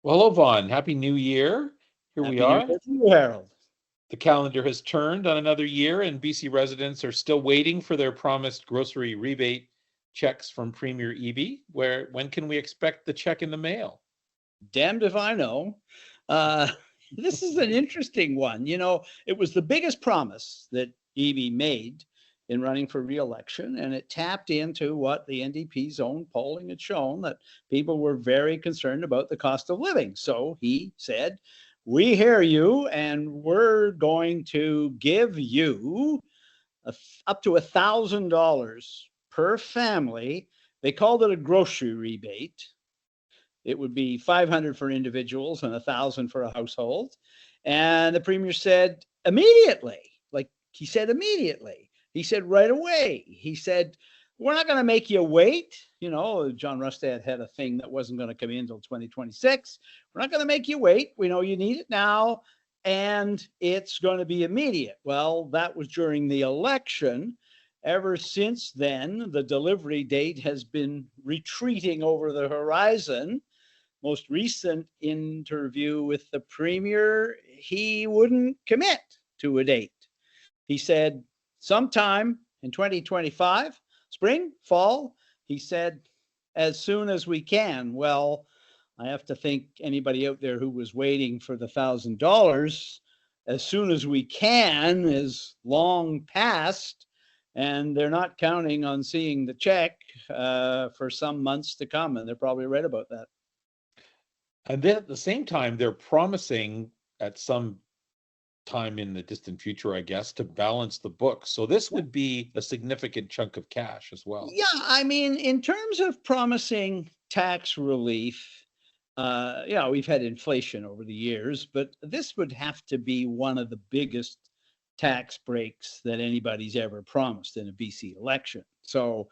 Well, hello, Vaughn. Happy New Year. Here we Happy New are. Year to you, Harold. The calendar has turned on another year, and BC residents are still waiting for their promised grocery rebate checks from Premier Eby. When can we expect the check in the mail? Damned if I know. Uh, this is an interesting one. It was the biggest promise that Eby made in running for re-election, and it tapped into what the NDP's own polling had shown, that people were very concerned about the cost of living. So he said, we hear you, and we're going to give you up to $1,000 per family. They called it a grocery rebate. It would be 500 for individuals and 1,000 for a household. And the premier said immediately, like he said immediately, he said right away, he said, we're not going to make you wait. John Rustad had a thing that wasn't going to come in until 2026. We're not going to make you wait. We know you need it now, and it's going to be immediate. Well, that was during the election. Ever since then, the delivery date has been retreating over the horizon. Most recent interview with the premier, he wouldn't commit to a date. He said sometime in 2025, spring, fall. He said as soon as we can. Well, I have to think anybody out there who was waiting for the $1,000, as soon as we can is long past, and they're not counting on seeing the check for some months to come, and they're probably right about that. And then at the same time, they're promising at some time in the distant future, I guess, to balance the books. So this would be a significant chunk of cash as well. Yeah, I mean, in terms of promising tax relief, we've had inflation over the years, but this would have to be one of the biggest tax breaks that anybody's ever promised in a BC election. So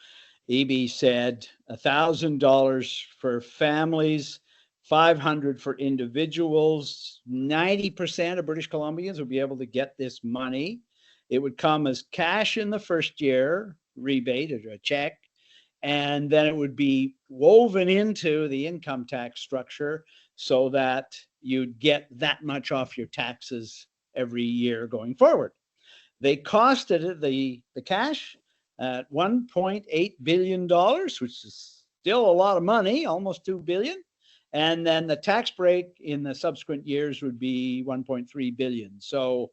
Eby said $1,000 for families, 500 for individuals. 90% of British Columbians would be able to get this money. It would come as cash in the first year, rebate or a check, and then it would be woven into the income tax structure so that you'd get that much off your taxes every year going forward. They costed it, the cash, at $1.8 billion, which is still a lot of money, almost $2 billion. And then the tax break in the subsequent years would be $1.3 billion. So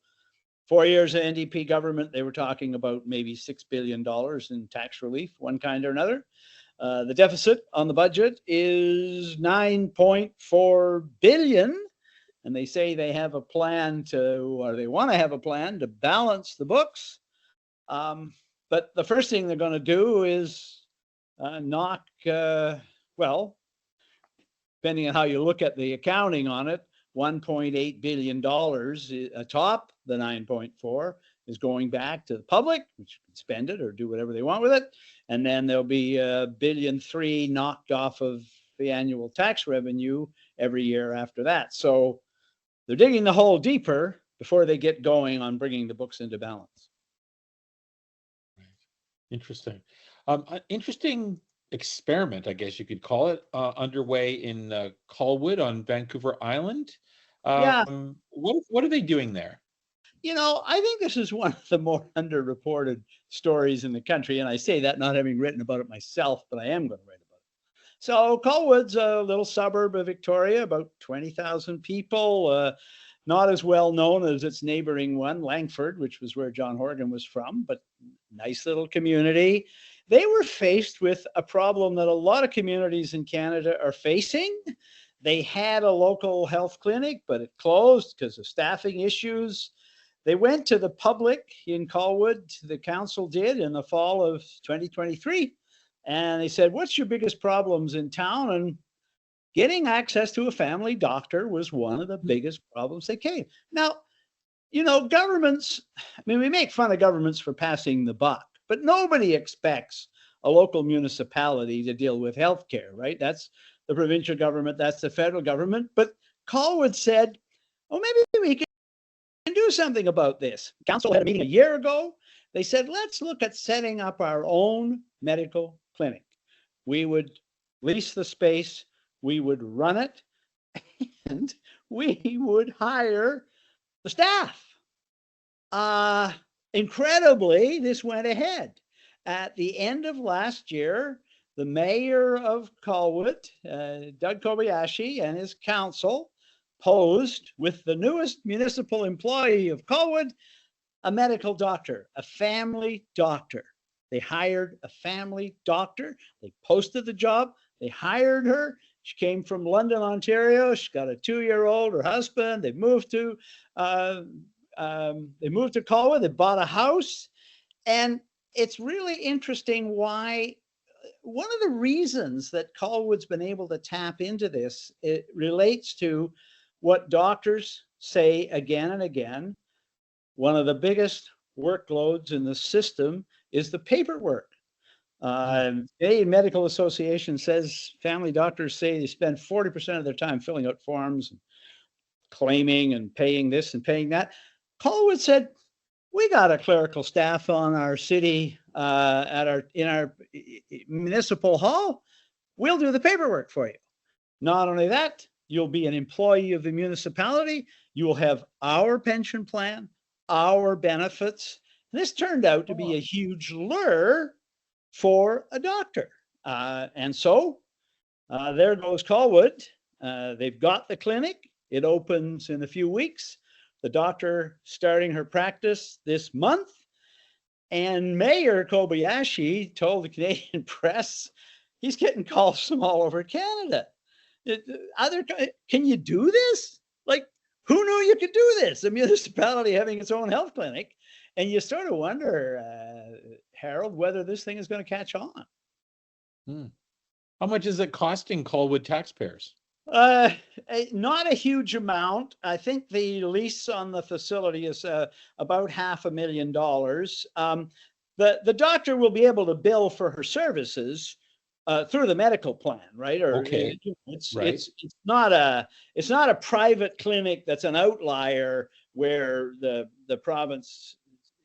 4 years of NDP government, they were talking about maybe $6 billion in tax relief, one kind or another. The deficit on the budget is $9.4 billion. And they say they have a plan or they want to have a plan to balance the books. But the first thing they're going to do is knock, depending on how you look at the accounting on it, $1.8 billion atop the 9.4 is going back to the public, which can spend it or do whatever they want with it. And then there'll be $1.3 billion knocked off of the annual tax revenue every year after that. So they're digging the hole deeper before they get going on bringing the books into balance. Interesting. Interesting experiment, I guess you could call it, underway in Colwood on Vancouver Island. Yeah. What are they doing there? I think this is one of the more underreported stories in the country. And I say that not having written about it myself, but I am going to write about it. So Colwood's a little suburb of Victoria, about 20,000 people, not as well known as its neighboring one, Langford, which was where John Horgan was from, but nice little community. They were faced with a problem that a lot of communities in Canada are facing. They had a local health clinic, but it closed because of staffing issues. They went to the public in Colwood, the council did, in the fall of 2023. And they said, what's your biggest problems in town? And getting access to a family doctor was one of the biggest problems they came. Now, governments, we make fun of governments for passing the buck, but nobody expects a local municipality to deal with healthcare, right? That's the provincial government, that's the federal government. But Colwood said, maybe we can do something about this. Council had a meeting a year ago. They said, let's look at setting up our own medical clinic. We would lease the space, we would run it, and we would hire the staff. Incredibly, this went ahead. At the end of last year, the mayor of Colwood, Doug Kobayashi, and his council posed with the newest municipal employee of Colwood, a medical doctor, a family doctor. They hired a family doctor. They posted the job. They hired her. She came from London, Ontario. She's got a 2-year-old. Her husband. They moved to Colwood. They bought a house, and it's really interesting why. One of the reasons that Colwood's been able to tap into this, it relates to what doctors say again and again. One of the biggest workloads in the system is the paperwork. Canadian Medical Association says family doctors say they spend 40% of their time filling out forms, and claiming and paying this and paying that. Colwood said, we got a clerical staff on our city, in our municipal hall. We'll do the paperwork for you. Not only that, you'll be an employee of the municipality. You will have our pension plan, our benefits. This turned out to be a huge lure for a doctor. And so there goes Colwood. They've got the clinic. It opens in a few weeks. The doctor starting her practice this month. And Mayor Kobayashi told the Canadian press he's getting calls from all over Canada. Can you do this? Like, who knew you could do this? A municipality having its own health clinic. And you sort of wonder, Harold, whether this thing is going to catch on. How much is it costing Colwood taxpayers? Not a huge amount. I think the lease on the facility is about $500,000. The doctor will be able to bill for her services through the medical plan, right? Or okay. It's not a private clinic that's an outlier where the province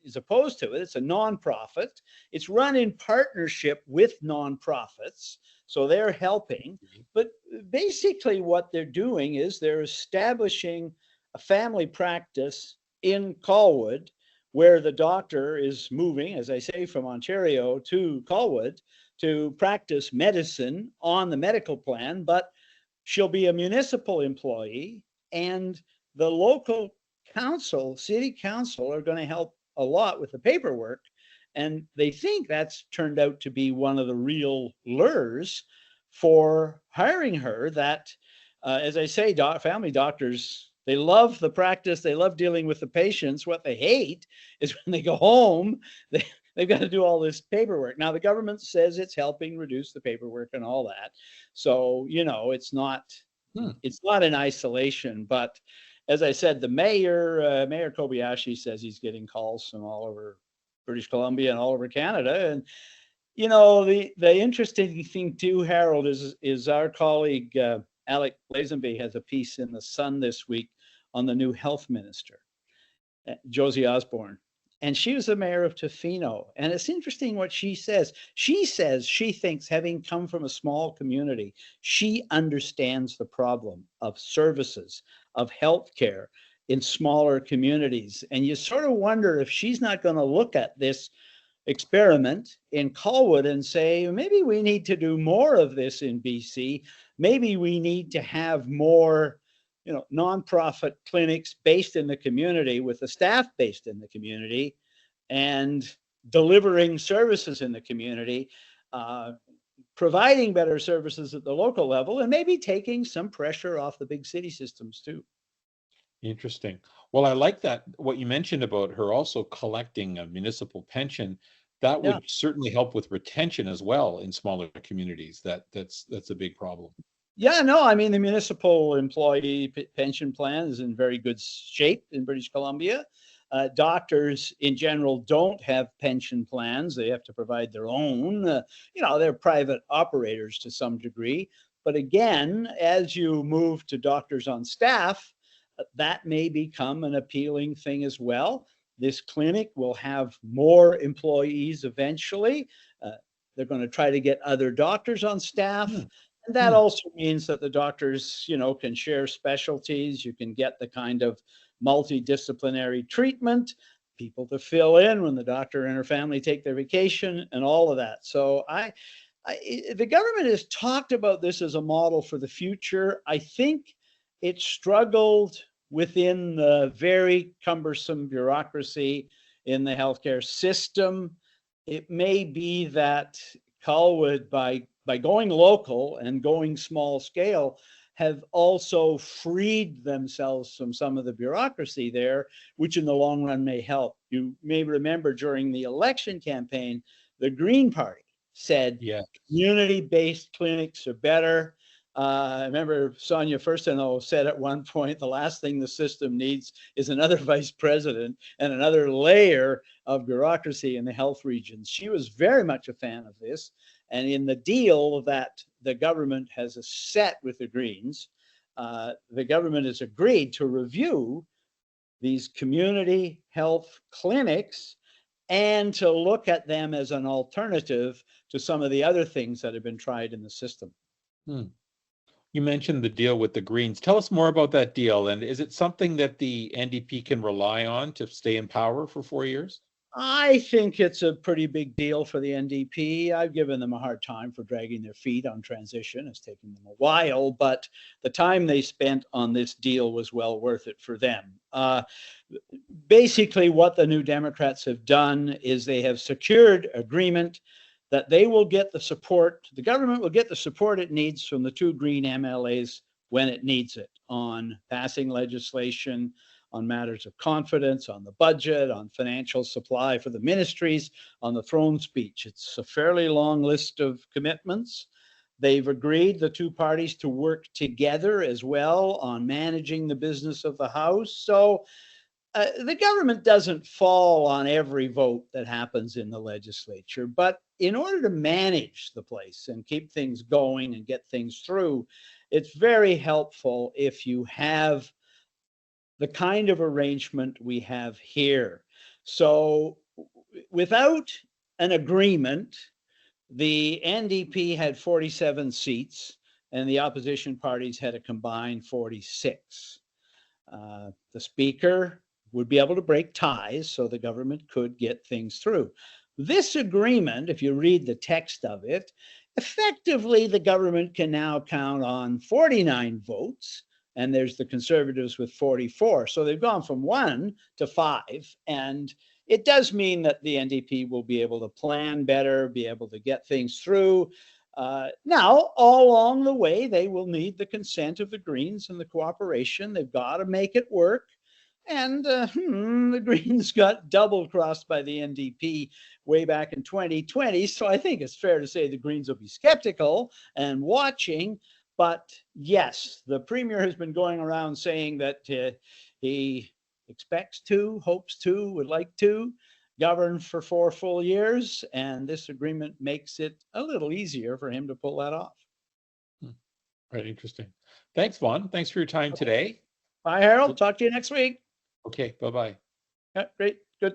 is opposed to it. It's a nonprofit. It's run in partnership with nonprofits. So they're helping, but basically what they're doing is they're establishing a family practice in Colwood where the doctor is moving, as I say, from Ontario to Colwood to practice medicine on the medical plan, but she'll be a municipal employee, and the local council, city council, are going to help a lot with the paperwork. And they think that's turned out to be one of the real lures for hiring her, that, as I say, family doctors, they love the practice. They love dealing with the patients. What they hate is when they go home, they've got to do all this paperwork. Now, the government says it's helping reduce the paperwork and all that. So, it's not in isolation. But as I said, the Mayor Kobayashi says he's getting calls from all over British Columbia and all over Canada. And, the interesting thing too, Harold, is our colleague, Alec Lazenby, has a piece in the Sun this week on the new health minister, Josie Osborne. And she was the mayor of Tofino. And it's interesting what she says. She says she thinks, having come from a small community, she understands the problem of services, of healthcare in smaller communities. And you sort of wonder if she's not going to look at this experiment in Colwood and say, maybe we need to do more of this in BC. Maybe we need to have more, nonprofit clinics based in the community with the staff based in the community and delivering services in the community, providing better services at the local level, and maybe taking some pressure off the big city systems too. Interesting. Well, I like that, what you mentioned about her also collecting a municipal pension. That would certainly help with retention as well in smaller communities. That's a big problem. Yeah, no, I mean, the municipal employee pension plan is in very good shape in British Columbia. Doctors in general don't have pension plans. They have to provide their own. They're private operators to some degree. But again, as you move to doctors on staff, that may become an appealing thing as well. This clinic will have more employees eventually. They're going to try to get other doctors on staff. And that Hmm. also means that the doctors, can share specialties. You can get the kind of multidisciplinary treatment, people to fill in when the doctor and her family take their vacation, and all of that. So the government has talked about this as a model for the future. I think it struggled within the very cumbersome bureaucracy in the healthcare system. It may be that Colwood, by going local and going small scale, have also freed themselves from some of the bureaucracy there, which in the long run may help. You may remember during the election campaign, the Green Party said Yeah. community-based clinics are better. I remember Sonia Furstenau said at one point, the last thing the system needs is another vice president and another layer of bureaucracy in the health regions. She was very much a fan of this. And in the deal that the government has set with the Greens, the government has agreed to review these community health clinics and to look at them as an alternative to some of the other things that have been tried in the system. Hmm. You mentioned the deal with the Greens. Tell us more about that deal. And is it something that the NDP can rely on to stay in power for 4 years? I think it's a pretty big deal for the NDP. I've given them a hard time for dragging their feet on transition. It's taken them a while, but the time they spent on this deal was well worth it for them. Basically, what the New Democrats have done is they have secured agreement that they will get the support, the government will get the support it needs from the two Green MLAs when it needs it on passing legislation, on matters of confidence, on the budget, on financial supply for the ministries, on the throne speech. It's a fairly long list of commitments. They've agreed, the two parties, to work together as well on managing the business of the House. So the government doesn't fall on every vote that happens in the legislature, but in order to manage the place and keep things going and get things through, it's very helpful if you have the kind of arrangement we have here. So without an agreement, the NDP had 47 seats and the opposition parties had a combined 46. The speaker would be able to break ties so the government could get things through. This agreement, if you read the text of it, effectively the government can now count on 49 votes, and there's the Conservatives with 44. So they've gone from 1 to 5, and it does mean that the NDP will be able to plan better, be able to get things through. Now, all along the way, they will need the consent of the Greens and the cooperation. They've got to make it work. And the Greens got double crossed by the NDP way back in 2020. So I think it's fair to say the Greens will be skeptical and watching. But yes, the Premier has been going around saying that he expects to, hopes to, would like to govern for 4 full years. And this agreement makes it a little easier for him to pull that off. Right. Interesting. Thanks, Vaughn. Thanks for your time today. Bye, Harold. Talk to you next week. Okay. Bye-bye. Yeah, great. Good.